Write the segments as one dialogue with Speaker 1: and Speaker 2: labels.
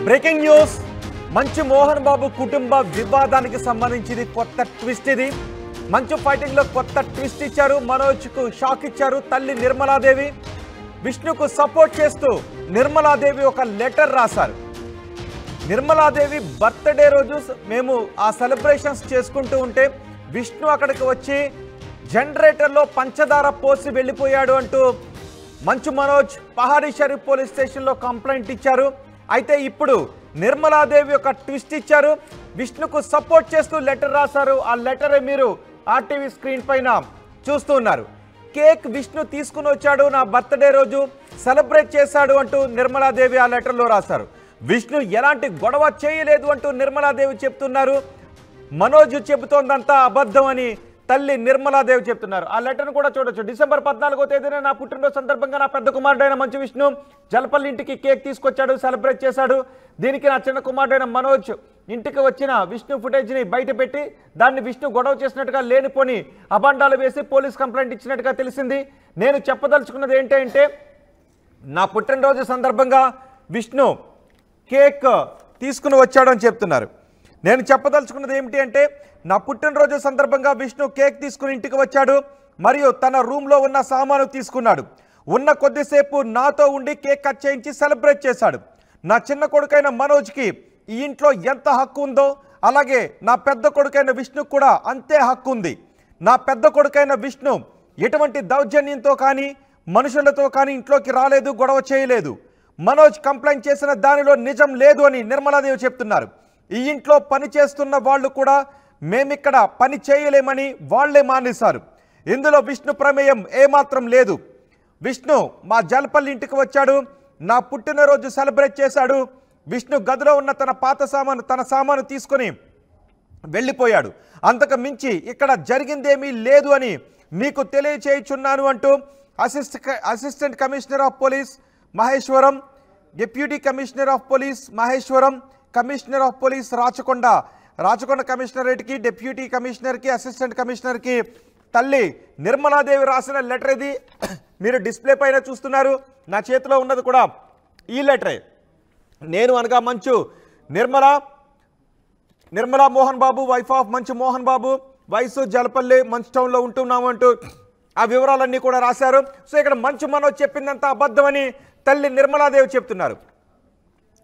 Speaker 1: Breaking news మంచు మోహన్ బాబు కుటుంబ వివాదానికి సంబంధించి కొత్త ట్విస్ట్ ఇది మంచు ఫైటింగ్ లో కొత్త ట్విస్ట్ ఇచ్చారు మనోజ్ కు షాక్ ఇచ్చారు తల్లి నిర్మలాదేవి విష్ణుకు సపోర్ట్ చేస్తూ నిర్మలాదేవి ఒక లెటర్ రాశారు నిర్మలాదేవి బర్త్డే రోజు మేము ఆ సెలబ్రేషన్స్ చేసుకుంటూ ఉంటే విష్ణు అక్కడికి వచ్చి జనరేటర్లో పంచదార పోసి వెళ్ళిపోయాడు అంటూ మంచు మనోజ్ పహాడీ షరీఫ్ పోలీస్ స్టేషన్లో కంప్లైంట్ ఇచ్చారు అయితే ఇప్పుడు నిర్మలాదేవి ఒక ట్విస్ట్ ఇచ్చారు విష్ణుకు సపోర్ట్ చేస్తూ లెటర్ రాశారు ఆ లెటర్ మీరు ఆర్టీవీ స్క్రీన్ పైన చూస్తూ ఉన్నారు కేక్ విష్ణు తీసుకుని వచ్చాడు నా బర్త్డే రోజు సెలబ్రేట్ చేశాడు అంటూ నిర్మలాదేవి ఆ లెటర్లో రాశారు విష్ణు ఎలాంటి గొడవ చేయలేదు అంటూ నిర్మలాదేవి చెప్తున్నారు మనోజ్ చెబుతోందంతా అబద్ధం అని తల్లి నిర్మలాదేవి చెప్తున్నారు ఆ లెటర్ను కూడా చూడొచ్చు డిసెంబర్ 14వ తేదీన నా పుట్టినరోజు సందర్భంగా నా పెద్ద కుమారుడైన మంచు విష్ణు జలపల్లి ఇంటికి కేక్ తీసుకొచ్చాడు సెలబ్రేట్ చేశాడు దీనికి నా చిన్న కుమారుడైన మనోజ్ ఇంటికి వచ్చిన విష్ణు ఫుటేజ్ని బయటపెట్టి దాన్ని విష్ణు గొడవ చేసినట్టుగా లేనిపోని అబాండాలు వేసి పోలీస్ కంప్లైంట్ ఇచ్చినట్టుగా తెలిసింది నేను చెప్పదలుచుకున్నది ఏంటంటే నా పుట్టినరోజు సందర్భంగా విష్ణు కేక్ తీసుకుని వచ్చాడని చెప్తున్నారు నేను చెప్పదలుచుకున్నది ఏమిటి అంటే నా పుట్టినరోజు సందర్భంగా విష్ణు కేక్ తీసుకుని ఇంటికి వచ్చాడు మరియు తన రూమ్లో ఉన్న సామాను తీసుకున్నాడు ఉన్న కొద్దిసేపు నాతో ఉండి కేక్ కట్ చేయించి సెలబ్రేట్ చేశాడు నా చిన్న కొడుకైన మనోజ్కి ఈ ఇంట్లో ఎంత హక్కు ఉందో అలాగే నా పెద్ద కొడుకైన విష్ణుకు కూడా అంతే హక్కు ఉంది నా పెద్ద కొడుకైన విష్ణు ఎటువంటి దౌర్జన్యంతో కానీ మనుషులతో కానీ ఇంట్లోకి రాలేదు గొడవ చేయలేదు మనోజ్ కంప్లైంట్ చేసిన దానిలో నిజం లేదు అని నిర్మలాదేవి చెప్తున్నారు ఈ ఇంట్లో పని చేస్తున్న వాళ్ళు కూడా మేమిక్కడ పని చేయలేమని వాళ్లే మానేశారు ఇందులో విష్ణు ప్రమేయం ఏమాత్రం లేదు విష్ణు మా జలపల్లి ఇంటికి వచ్చాడు నా పుట్టినరోజు సెలబ్రేట్ చేశాడు విష్ణు గదిలో ఉన్న తన సామాను తీసుకొని వెళ్ళిపోయాడు అంతకు మించి ఇక్కడ జరిగిందేమీ లేదు అని మీకు తెలియచేయుచున్నాను అంటూ assistant commissioner of police Maheshwaram deputy commissioner of police Maheshwaram commissioner of police Rachakonda కమిషనరేట్కి డిప్యూటీ కమిషనర్కి అసిస్టెంట్ కమిషనర్కి తల్లి నిర్మలాదేవి రాసిన లెటర్ ఇది మీరు డిస్ప్లే పైన చూస్తున్నారు నా చేతిలో ఉన్నది కూడా ఈ లెటరే నేను అనగా మంచు నిర్మలా మోహన్ బాబు వైఫ్ ఆఫ్ మంచు మోహన్ బాబు వయసు జలపల్లి మంచు టౌన్లో ఉంటున్నాము అంటూ ఆ వివరాలన్నీ కూడా రాశారు సో ఇక్కడ మంచు మనోజ్ చెప్పిందంతా అబద్ధమని తల్లి నిర్మలాదేవి చెప్తున్నారు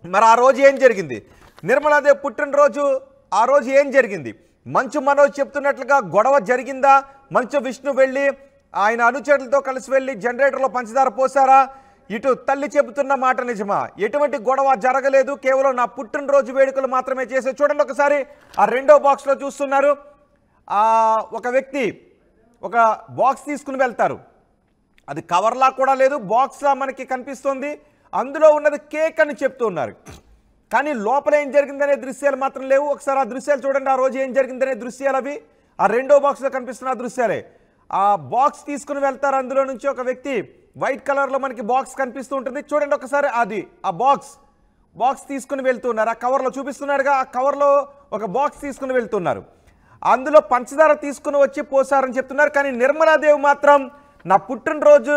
Speaker 1: మరి ఆ రోజు ఏం జరిగింది నిర్మలాదేవి పుట్టినరోజు ఆ రోజు ఏం జరిగింది మంచు మనోజ్ చెప్తున్నట్లుగా గొడవ జరిగిందా మంచు విష్ణు వెళ్ళి ఆయన అనుచరులతో కలిసి వెళ్ళి జనరేటర్లో పంచదార పోసారా ఇటు తల్లి చెబుతున్న మాట నిజమా ఎటువంటి గొడవ జరగలేదు కేవలం నా పుట్టినరోజు వేడుకలు మాత్రమే చేసే చూడండి ఒకసారి ఆ రెండో బాక్స్లో చూస్తున్నారు ఒక వ్యక్తి ఒక బాక్స్ తీసుకుని వెళ్తారు అది కవర్లా కూడా లేదు బాక్స్లా మనకి కనిపిస్తుంది అందులో ఉన్నది కేక్ అని చెప్తూ ఉన్నారు కానీ లోపల ఏం జరిగిందనే దృశ్యాలు మాత్రం లేవు ఒకసారి ఆ దృశ్యాలు చూడండి ఆ రోజు ఏం జరిగిందనే దృశ్యాలు అవి ఆ రెండో బాక్స్లో కనిపిస్తున్న దృశ్యాలే ఆ బాక్స్ తీసుకుని వెళ్తారు అందులో నుంచి ఒక వ్యక్తి వైట్ కలర్లో మనకి బాక్స్ కనిపిస్తూ ఉంటుంది చూడండి ఒకసారి అది ఆ బాక్స్ తీసుకుని వెళ్తున్నారు ఆ కవర్లో చూపిస్తున్నారుగా ఆ కవర్లో ఒక బాక్స్ తీసుకుని వెళ్తున్నారు అందులో పంచదార తీసుకుని వచ్చి పోసారని చెప్తున్నారు కానీ నిర్మలాదేవి మాత్రం నా పుట్టినరోజు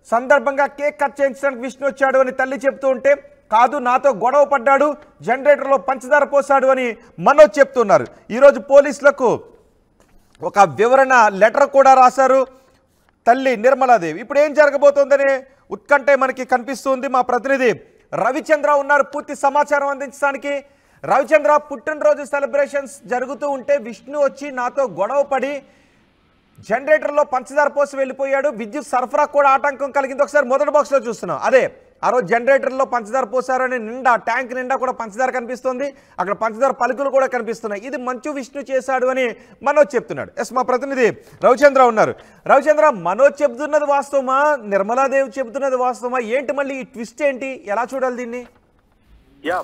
Speaker 1: సందర్భంగా కేక్ కట్ చేయించడానికి విష్ణు వచ్చాడు అని తల్లి చెప్తూ ఉంటే కాదు నాతో గొడవ పడ్డాడు జనరేటర్లో పంచదార పోసాడు అని మనోజ్ చెప్తున్నారు ఈరోజు పోలీసులకు ఒక వివరణ లెటర్ కూడా రాశారు తల్లి నిర్మలాదేవి ఇప్పుడు ఏం జరగబోతోందనే ఉత్కంఠ మనకి కనిపిస్తుంది మా ప్రతినిధి రవిచంద్ర ఉన్నారు పూర్తి సమాచారం అందించడానికి రవిచంద్ర పుట్టినరోజు సెలబ్రేషన్స్ జరుగుతూ ఉంటే విష్ణు వచ్చి నాతో గొడవ పడి జనరేటర్లో పంచదార పోసి వెళ్ళిపోయాడు విద్యుత్ సరఫరా కూడా ఆటంకం కలిగింది ఒకసారి మొదటి బాక్స్లో చూస్తున్నాం అదే ఆ రోజు జనరేటర్లో పంచదార పోసారని ట్యాంక్ నిండా కూడా పంచదార కనిపిస్తుంది అక్కడ పంచదార పలుకులు కూడా కనిపిస్తున్నాయి ఇది మంచు విష్ణు చేశాడు అని మనోజ్ చెప్తున్నాడు ఎస్ మా ప్రతినిధి రవిచంద్ర ఉన్నారు రవిచంద్ర మనోజ్ చెబుతున్నది వాస్తవమా నిర్మలాదేవి చెబుతున్నది వాస్తవమా ఏంటి మళ్ళీ ఈ ట్విస్ట్ ఏంటి ఎలా చూడాలి దీన్ని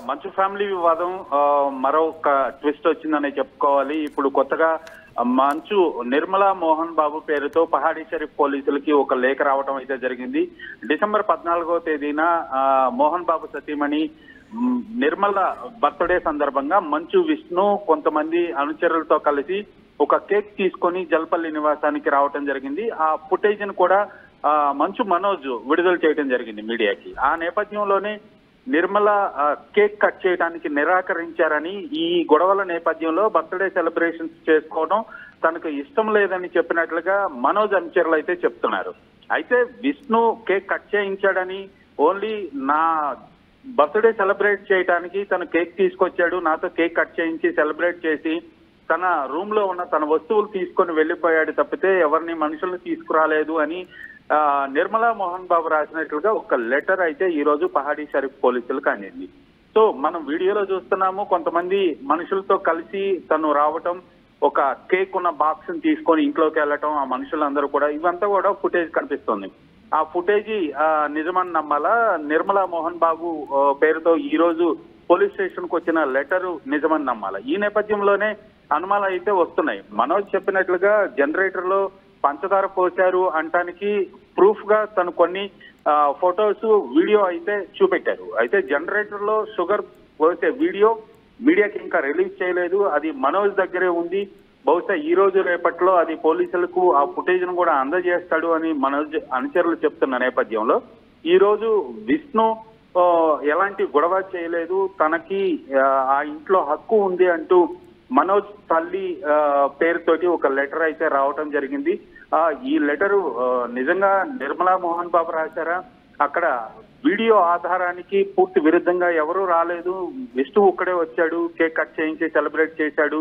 Speaker 2: మంచు ఫ్యామిలీ వివాదం మరొక ట్విస్ట్ వచ్చిందనే చెప్పుకోవాలి ఇప్పుడు కొత్తగా మంచు నిర్మలా మోహన్ బాబు పేరుతో పహాడీ షరీఫ్ పోలీసులకి ఒక లేఖ రావడం అయితే జరిగింది డిసెంబర్ 14వ తేదీన మోహన్ బాబు సతీమణి నిర్మల బర్త్డే సందర్భంగా మంచు విష్ణు కొంతమంది అనుచరులతో కలిసి ఒక కేక్ తీసుకొని జలపల్లి నివాసానికి రావడం జరిగింది ఆ ఫుటేజ్ ను కూడా మంచు మనోజ్ విడుదల చేయడం జరిగింది మీడియాకి ఆ నేపథ్యంలోనే నిర్మల కేక్ కట్ చేయడానికి నిరాకరించారని, ఈ గొడవల నేపథ్యంలో బర్త్డే సెలబ్రేషన్స్ చేసుకోవడం తనకు ఇష్టం లేదని చెప్పినట్లుగా మనోజ్ అనుచరులు అయితే చెప్తున్నారు. అయితే విష్ణు కేక్ కట్ చేయించాడని, ఓన్లీ నా బర్త్డే సెలబ్రేట్ చేయడానికి తను కేక్ తీసుకొచ్చాడు, నాతో కేక్ కట్ చేయించి సెలబ్రేట్ చేసి తన రూమ్ లో ఉన్న తన వస్తువులు తీసుకొని వెళ్లిపోయాడు తప్పితే ఎవరిని మనుషుల్ని తీసుకురాలేదు అని నిర్మలా మోహన్ బాబు రాసినట్లుగా ఒక లెటర్ అయితే ఈ రోజు పహాడీ షరీఫ్ పోలీసులకు అందింది. సో మనం వీడియోలో చూస్తున్నాము, కొంతమంది మనుషులతో కలిసి తను రావటం, ఒక కేక్ ఉన్న బాక్స్ ని తీసుకొని ఇంట్లోకి వెళ్ళటం, ఆ మనుషులందరూ కూడా, ఇవంతా కూడా ఫుటేజ్ కనిపిస్తుంది. ఆ ఫుటేజీ నిజమని నమ్మాలా, నిర్మలా మోహన్ బాబు పేరుతో ఈ రోజు పోలీస్ స్టేషన్ కు వచ్చిన లెటరు నిజమని నమ్మాలా? ఈ నేపథ్యంలోనే అనుమానాలు అయితే వస్తున్నాయి. మనోజ్ చెప్పినట్లుగా జనరేటర్ లో పంచదార పోశారు అంటానికి ప్రూఫ్ గా తను కొన్ని ఫొటోస్, వీడియో అయితే చూపెట్టారు. అయితే జనరేటర్ లో షుగర్ పోసే వీడియో మీడియాకి ఇంకా రిలీజ్ చేయలేదు, అది మనోజ్ దగ్గరే ఉంది. బహుశా ఈ రోజు రేపట్లో అది పోలీసులకు ఆ ఫుటేజ్ ను కూడా అందజేస్తాడు అని మనోజ్ అనుచరులు చెప్తున్న నేపథ్యంలో ఈ రోజు విష్ణు ఎలాంటి గొడవ చేయలేదు, తనకి ఆ ఇంట్లో హక్కు ఉంది అంటూ మనోజ్ తల్లి పేరుతోటి ఒక లెటర్ అయితే రావటం జరిగింది. ఈ లెటరు నిజంగా నిర్మలా మోహన్ బాబు రాశారా, అక్కడ వీడియో ఆధారానికి పూర్తి విరుద్ధంగా ఎవరూ రాలేదు, విష్ణు ఒక్కడే వచ్చాడు, కేక్ కట్ చేయించి సెలబ్రేట్ చేశాడు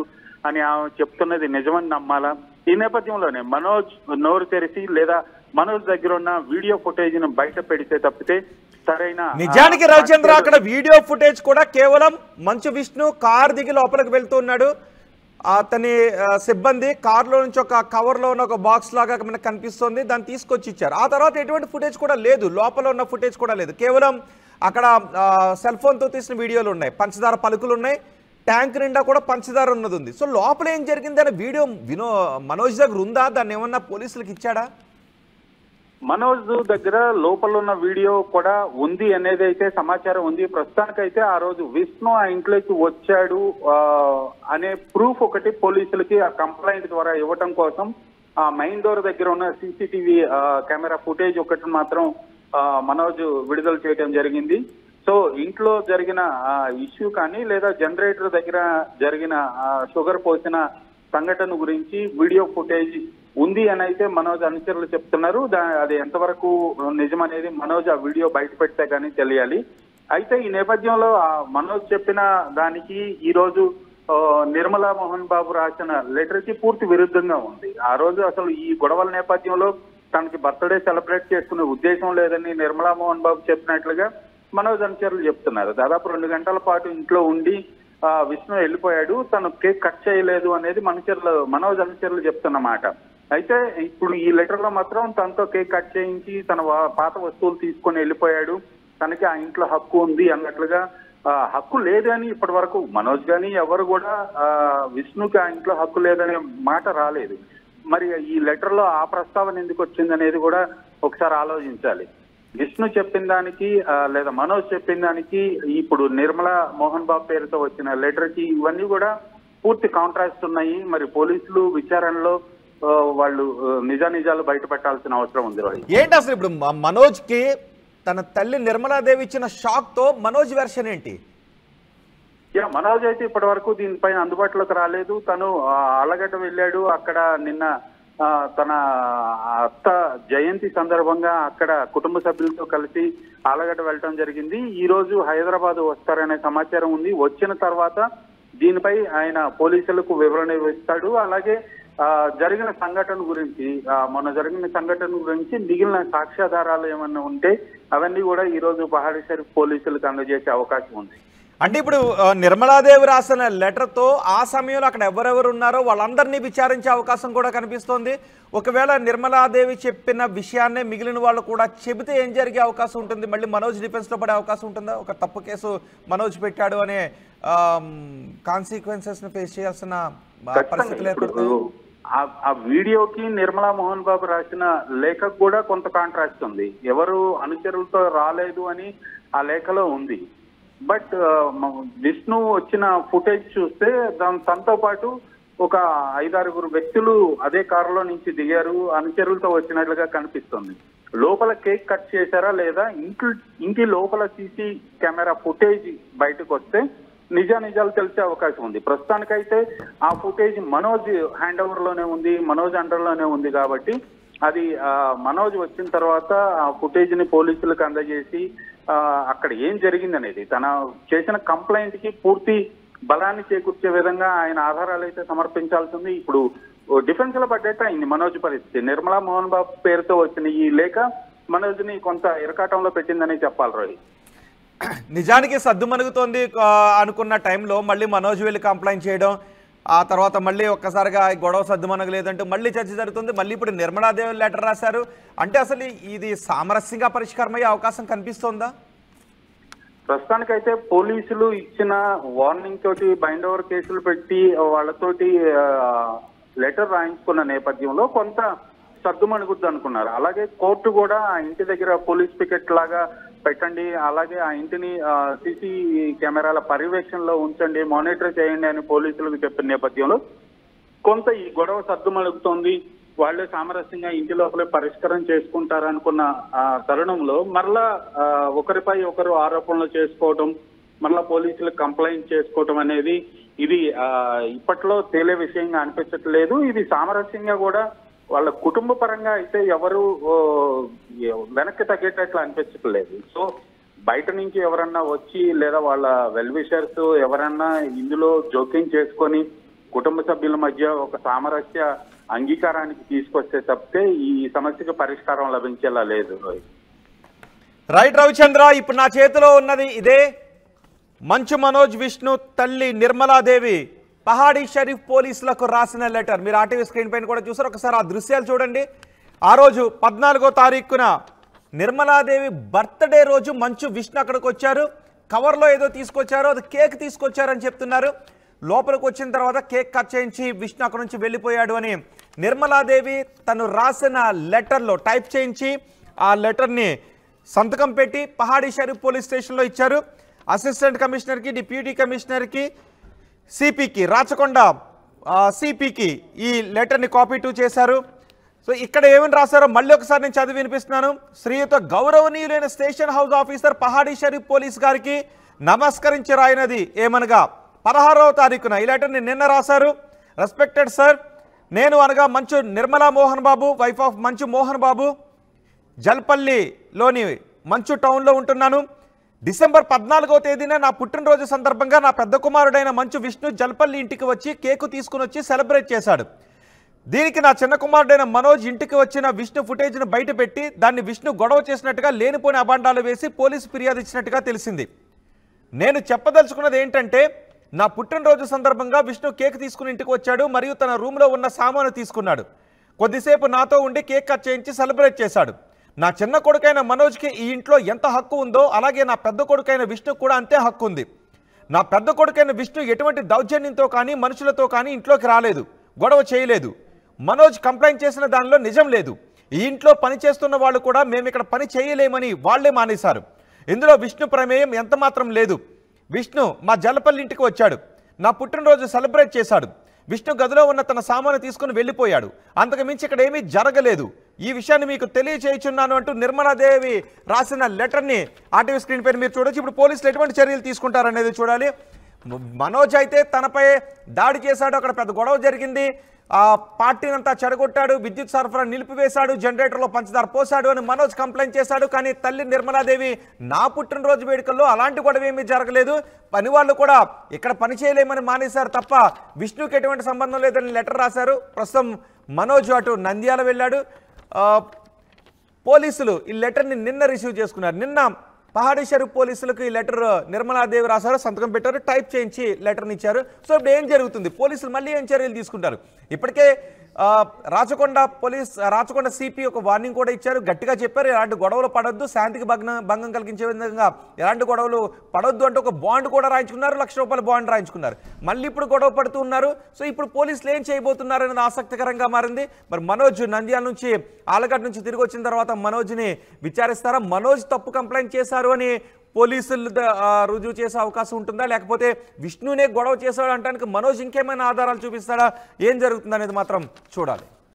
Speaker 2: అని ఆమె చెప్తున్నది నిజమని నమ్మాలా? ఈ నేపథ్యంలోనే మనోజ్ నోరు తెరిచి లేదా మనోజ్ దగ్గర ఉన్న వీడియో ఫుటేజ్ ను బయట పెడితే తప్పితే సరైన,
Speaker 1: నిజానికి రవిచంద్ర అక్కడ వీడియో ఫుటేజ్ కూడా కేవలం మంచు విష్ణు కార్ దిగి లోపలికి వెళ్తున్నాడు, అతని సిబ్బంది కారులో నుంచి ఒక కవర్ లో ఉన్న ఒక బాక్స్ లాగా మనకు కనిపిస్తుంది, దాన్ని తీసుకొచ్చి ఇచ్చారు. ఆ తర్వాత ఎటువంటి ఫుటేజ్ కూడా లేదు, లోపల ఉన్న ఫుటేజ్ కూడా లేదు, కేవలం అక్కడ సెల్ ఫోన్ తో తీసిన వీడియోలు ఉన్నాయి, పంచదార పలుకులు ఉన్నాయి, ట్యాంక్ నిండా కూడా పంచదార ఉన్నది ఉంది. సో లోపల ఏం జరిగింది అనే వీడియో మనోజ్ దగ్గర ఉందా? దాన్ని ఏమన్నా పోలీసులకు ఇచ్చాడా?
Speaker 2: మనోజ్ దగ్గర లోపల ఉన్న వీడియో కూడా ఉంది అనేది అయితే సమాచారం ఉంది. ప్రస్తుతానికైతే ఆ రోజు విష్ణు ఆ ఇంట్లోకి వచ్చాడు అనే ప్రూఫ్ ఒకటి పోలీసులకి ఆ కంప్లైంట్ ద్వారా ఇవ్వటం కోసం ఆ మెయిన్ డోర్ దగ్గర ఉన్న సీసీటీవీ కెమెరా ఫుటేజ్ ఒకటి మాత్రం మనోజ్ విడుదల చేయడం జరిగింది. సో ఇంట్లో జరిగిన ఇష్యూ కానీ లేదా జనరేటర్ దగ్గర జరిగిన షుగర్ పోసిన సంఘటన గురించి వీడియో ఫుటేజ్ ఉంది అని అయితే మనోజ్ అనుచరులు చెప్తున్నారు. అది ఎంతవరకు నిజమనేది మనోజ్ ఆ వీడియో బయట పెడితే కానీ తెలియాలి. అయితే ఈ నేపథ్యంలో మనోజ్ చెప్పిన దానికి ఈ రోజు నిర్మలా మోహన్ బాబు రాసిన లెటర్ కి పూర్తి విరుద్ధంగా ఉంది. ఆ రోజు అసలు ఈ గొడవల నేపథ్యంలో తనకి బర్త్డే సెలబ్రేట్ చేసుకునే ఉద్దేశం లేదని నిర్మలా మోహన్ బాబు చెప్పినట్లుగా మనోజ్ అనుచరులు చెప్తున్నారు. దాదాపు 2 గంటల పాటు ఇంట్లో ఉండి విష్ణు వెళ్ళిపోయాడు, తను కేక్ కట్ చేయలేదు అనేది మనోజ్ అనుచరులు చెప్తున్నమాట. అయితే ఇప్పుడు ఈ లెటర్ లో మాత్రం తనతో కేక్ కట్ చేయించి తన పాత వస్తువులు తీసుకొని వెళ్ళిపోయాడు, తనకి ఆ ఇంట్లో హక్కు ఉంది అన్నట్లుగా, హక్కు లేదని ఇప్పటి వరకు మనోజ్ గాని ఎవరు కూడా విష్ణుకి ఆ ఇంట్లో హక్కు లేదనే మాట రాలేదు. మరి ఈ లెటర్ లో ఆ ప్రస్తావన ఎందుకు వచ్చింది అనేది కూడా ఒకసారి ఆలోచించాలి. విష్ణు చెప్పిన దానికి లేదా మనోజ్ చెప్పిన దానికి ఇప్పుడు నిర్మలా మోహన్ బాబు పేరుతో వచ్చిన లెటర్ కి ఇవన్నీ కూడా పూర్తి కాంట్రాస్ట్ ఉన్నాయి. మరి పోలీసులు విచారణలో వాళ్ళు నిజాలు బయట పెట్టాల్సిన అవసరం ఉంది.
Speaker 1: ఏంటి అసలు ఇప్పుడు మనోజ్ కి తన తల్లి నిర్మలాదేవి ఇచ్చిన షాక్ తో మనోజ్ వెర్షన్ ఏంటి?
Speaker 2: మనోజ్ అయితే ఇప్పటి వరకు దీనిపైన అందుబాటులోకి రాలేదు. తను ఆలగడ్డ వెళ్ళాడు, అక్కడ నిన్న తన అత్త జయంతి సందర్భంగా అక్కడ కుటుంబ సభ్యులతో కలిసి ఆలగడ్డ వెళ్ళటం జరిగింది. ఈ రోజు హైదరాబాద్ వస్తారనే సమాచారం ఉంది. వచ్చిన తర్వాత దీనిపై ఆయన పోలీసులకు వివరణ ఇస్తాడు. అలాగే జరిగిన సంఘటన గురించి, మొన్న జరిగిన సంఘటన గురించి మిగిలిన సాక్ష్యాధారాలు ఏమన్నా ఉంటే అవన్నీ కూడా ఈ రోజు పహాడీ షరీఫ్ పోలీసులకు అందజేసే అవకాశం ఉంది.
Speaker 1: అంటే ఇప్పుడు నిర్మలాదేవి రాసిన లెటర్తో ఆ సమయంలో అక్కడ ఎవరెవరు ఉన్నారో వాళ్ళందరినీ విచారించే అవకాశం కూడా కనిపిస్తోంది. ఒకవేళ నిర్మలాదేవి చెప్పిన విషయాన్నే మిగిలిన వాళ్ళు కూడా చెబితే ఏం జరిగే అవకాశం ఉంటుంది? మళ్ళీ మనోజ్ డిఫెన్స్లో పడే అవకాశం ఉంటుందా? ఒక తప్పు కేసు మనోజ్ పెట్టాడు అనే కాన్సిక్వెన్సెస్ ని ఫేస్ చేయాల్సిన పరిస్థితులు ఏర్పడతాయి.
Speaker 2: ఆ వీడియోకి నిర్మలా మోహన్ బాబు రాసిన లేఖకు కూడా కొంత కాంట్రాస్ట్ ఉంది. ఎవరు అనుచరులతో రాలేదు అని ఆ లేఖలో ఉంది. బట్ విష్ణు వచ్చిన ఫుటేజ్ చూస్తే తనతో పాటు ఒక 5-6 వ్యక్తులు అదే కారులో నుంచి దిగారు, అనుచరులతో వచ్చినట్లుగా కనిపిస్తుంది. లోపల కేక్ కట్ చేశారా లేదా, ఇంటి లోపల సీసీ కెమెరా ఫుటేజ్ బయటకు వస్తే నిజాలు తెలిసే అవకాశం ఉంది. ప్రస్తుతానికైతే ఆ ఫుటేజ్ మనోజ్ హ్యాండ్ ఓవర్ లోనే ఉంది, మనోజ్ అండర్ లోనే ఉంది. కాబట్టి అది మనోజ్ వచ్చిన తర్వాత ఆ ఫుటేజ్ ని పోలీసులకు అందజేసి అక్కడ ఏం జరిగింది అనేది, తన చేసిన కంప్లైంట్ కి పూర్తి బలాన్ని చేకూర్చే విధంగా ఆయన ఆధారాలు అయితే సమర్పించాల్సింది. ఇప్పుడు డిఫెన్స్ లో పడ్డట్టు అయింది మనోజ్ పరిస్థితి. నిర్మలా మోహన్ బాబు పేరుతో వచ్చిన ఈ లేఖ మనోజ్ ని కొంత ఇరకాటంలో పెట్టిందని చెప్పాలి రోహిత్.
Speaker 1: నిజానికి సద్దుమణుగుతోంది అనుకున్న టైంలో మళ్ళీ మనోజ్ వెళ్ళి కంప్లైంట్ చేయడం, ఆ తర్వాత మళ్ళీ ఒక్కసారిగా గొడవ సద్దుమణగలేదంటూ మళ్ళీ చర్చ జరుగుతుంది. మళ్ళీ ఇప్పుడు నిర్మలాదేవి లెటర్ రాశారు అంటే అసలు ఇది సామరస్యంగా పరిష్కారం అయ్యే అవకాశం కనిపిస్తోందా?
Speaker 2: ప్రస్తుతానికైతే పోలీసులు ఇచ్చిన వార్నింగ్ తోటి బైండ్ ఓవర్ కేసులు పెట్టి వాళ్ళతోటి లెటర్ రాయించుకున్న నేపథ్యంలో కొంత సర్దుమణుగుద్దు అనుకున్నారు. అలాగే కోర్టు కూడా ఆ ఇంటి దగ్గర పోలీస్ పికెట్ లాగా పెట్టండి, అలాగే ఆ ఇంటిని సీసీ కెమెరాల పర్యవేక్షణలో ఉంచండి, మానిటర్ చేయండి అని పోలీసులకు చెప్పిన నేపథ్యంలో కొంత ఈ గొడవ సర్దుమణుగుతోంది. వాళ్లే సామరస్యంగా ఇంటి లోపలే పరిష్కారం చేసుకుంటారనుకున్న తరుణంలో మరలా ఒకరిపై ఒకరు ఆరోపణలు చేసుకోవటం, మరలా పోలీసులకు కంప్లైంట్ చేసుకోవటం అనేది ఇది ఇప్పట్లో తేలే విషయంగా అనిపించట్లేదు. ఇది సామరస్యంగా కూడా వాళ్ళ కుటుంబ పరంగా అయితే ఎవరు వెనక్కి తగ్గేటట్లు అనిపించట్లేదు. సో బయట నుంచి ఎవరన్నా వచ్చి లేదా వాళ్ళ వెల్ విషర్స్ ఎవరన్నా ఇందులో జోక్యం చేసుకొని కుటుంబ సభ్యుల మధ్య ఒక సామరస్య అంగీకారానికి తీసుకొస్తే తప్పితే ఈ సమస్యకు పరిష్కారం లభించేలా లేదు.
Speaker 1: రైట్ రవిచంద్ర, ఇప్పుడు నా చేతిలో ఉన్నది ఇదే మంచు మనోజ్ విష్ణు తల్లి నిర్మలాదేవి పహాడీ షరీఫ్ పోలీసులకు రాసిన లెటర్. మీరు ఆర్టీవీ స్క్రీన్ పైన కూడా చూసారు, ఒకసారి ఆ దృశ్యాలు చూడండి. ఆ రోజు 14వ తారీఖున నిర్మలాదేవి బర్త్డే రోజు మంచు విష్ణు అక్కడికి వచ్చారు. కవర్లో ఏదో తీసుకొచ్చారు, అది కేక్ తీసుకొచ్చారని చెప్తున్నారు. లోపలికి వచ్చిన తర్వాత కేక్ కట్ చేయించి విష్ణు అక్కడి నుంచి వెళ్ళిపోయాడు అని నిర్మలాదేవి తను రాసిన లెటర్లో టైప్ చేయించి ఆ లెటర్ని సంతకం పెట్టి పహాడీ షరీఫ్ పోలీస్ స్టేషన్లో ఇచ్చారు. అసిస్టెంట్ కమిషనర్కి, డిప్యూటీ కమిషనర్కి, సిపికి, రాచకొండ సిపికి ఈ లెటర్ని కాపీ 2 చేశారు. సో ఇక్కడ ఏమని రాశారో మళ్ళీ ఒకసారి నేను చదివి వినిపిస్తున్నాను. శ్రీయుత గౌరవనీయులైన station house officer Pahadi Sharif police గారికి నమస్కరించి రాయినది ఏమనగా 16వ తారీఖున ఈ లెటర్ని నిన్న రాశారు. రెస్పెక్టెడ్ సార్, నేను అనగా మంచు నిర్మలా మోహన్ బాబు, వైఫ్ ఆఫ్ మంచు మోహన్ బాబు, జల్పల్లిలోని మంచు టౌన్లో ఉంటున్నాను. డిసెంబర్ 14వ తేదీన నా పుట్టినరోజు సందర్భంగా నా పెద్ద కుమారుడైన మంచు విష్ణు జల్పల్లి ఇంటికి వచ్చి కేకు తీసుకుని వచ్చి సెలబ్రేట్ చేశాడు. దీనికి నా చిన్న కుమారుడైన మనోజ్ ఇంటికి వచ్చిన విష్ణు ఫుటేజ్ను బయటపెట్టి దాన్ని విష్ణు గొడవ చేసినట్టుగా లేనిపోని అబాండాలు వేసి పోలీసు ఫిర్యాదు ఇచ్చినట్టుగా తెలిసింది. నేను చెప్పదలుచుకున్నది ఏంటంటే, నా పుట్టినరోజు సందర్భంగా విష్ణు కేక్ తీసుకుని ఇంటికి వచ్చాడు మరియు తన రూమ్లో ఉన్న సామాను తీసుకున్నాడు. కొద్దిసేపు నాతో ఉండి కేక్ కట్ చేయించి సెలబ్రేట్ చేశాడు. నా చిన్న కొడుకైన మనోజ్కి ఈ ఇంట్లో ఎంత హక్కు ఉందో అలాగే నా పెద్ద కొడుకైన విష్ణు కూడా అంతే హక్కు ఉంది. నా పెద్ద కొడుకైన విష్ణు ఎటువంటి దౌర్జన్యంతో కానీ మనుషులతో కానీ ఇంట్లోకి రాలేదు, గొడవ చేయలేదు. మనోజ్ కంప్లైంట్ చేసిన దానిలో నిజం లేదు. ఈ ఇంట్లో పని చేస్తున్న వాళ్ళు కూడా మేము ఇక్కడ పని చేయలేమని వాళ్లే మానేశారు. ఇందులో విష్ణు ప్రమేయం ఎంత మాత్రం లేదు. విష్ణు మా జలపల్లి ఇంటికి వచ్చాడు, నా పుట్టినరోజు సెలబ్రేట్ చేశాడు. విష్ణు గదిలో ఉన్న తన సామాను తీసుకుని వెళ్ళిపోయాడు. అంతకు మించి ఇక్కడ ఏమీ జరగలేదు. ఈ విషయాన్ని మీకు తెలియచేయుచున్నాను అంటూ నిర్మలాదేవి రాసిన లెటర్ని ఆర్టీవీ స్క్రీన్ పైన మీరు చూడొచ్చు. ఇప్పుడు పోలీసులు ఎటువంటి చర్యలు తీసుకుంటారనేది చూడాలి. మనోజ్ అయితే తనపై దాడి చేశాడు, అక్కడ పెద్ద గొడవ జరిగింది, ఆ పార్టీని అంతా చెడగొట్టాడు, విద్యుత్ సరఫరా నిలిపివేశాడు, జనరేటర్లో పంచదార పోశాడు అని మనోజ్ కంప్లైంట్ చేశాడు. కానీ తల్లి నిర్మలాదేవి నా పుట్టినరోజు వేడుకల్లో అలాంటి గొడవ ఏమీ జరగలేదు, పని వాళ్ళు కూడా ఇక్కడ పని చేయలేమని మానేశారు తప్ప విష్ణుకి ఎటువంటి సంబంధం లేదని లెటర్ రాశారు. ప్రస్తుతం మనోజ్ అటు నంద్యాల వెళ్ళాడు. పోలీసులు ఈ లెటర్ని నిన్న రిసీవ్ చేసుకున్నారు. నిన్న పహాడీ షరీఫ్ పోలీసులకు ఈ లెటర్ నిర్మలాదేవి రాశారు, సంతకం పెట్టారు, టైప్ చేయించి లెటర్ని ఇచ్చారు. సో ఇప్పుడు ఏం జరుగుతుంది, పోలీసులు మళ్ళీ ఏం చర్యలు తీసుకుంటారు? ఇప్పటికే రాచకొండ సిపి ఒక వార్నింగ్ కూడా ఇచ్చారు, గట్టిగా చెప్పారు ఎలాంటి గొడవలు పడొద్దు, శాంతికి భంగం కలిగించే విధంగా ఎలాంటి గొడవలు పడొద్దు అంటే ఒక బాండ్ కూడా రాయించుకున్నారు, ₹1,00,000 బాండ్ రాయించుకున్నారు. మళ్ళీ ఇప్పుడు గొడవ పడుతూ ఉన్నారు. సో ఇప్పుడు పోలీసులు ఏం చేయబోతున్నారు అనేది ఆసక్తికరంగా మారింది. మరి మనోజ్ నంద్యాల నుంచి ఆలగడ్డ నుంచి తిరిగి వచ్చిన తర్వాత మనోజ్ని విచారిస్తారా? మనోజ్ తప్పు కంప్లైంట్ చేశారు అని పోలీసులు రుజువు చేసే అవకాశం ఉంటుందా, లేకపోతే విష్ణునే గొడవ చేశాడు అంటానికి మనోజ్ ఇంకేమైనా ఆధారాలు చూపిస్తాడా, ఏం జరుగుతుంది అనేది మాత్రం చూడాలి.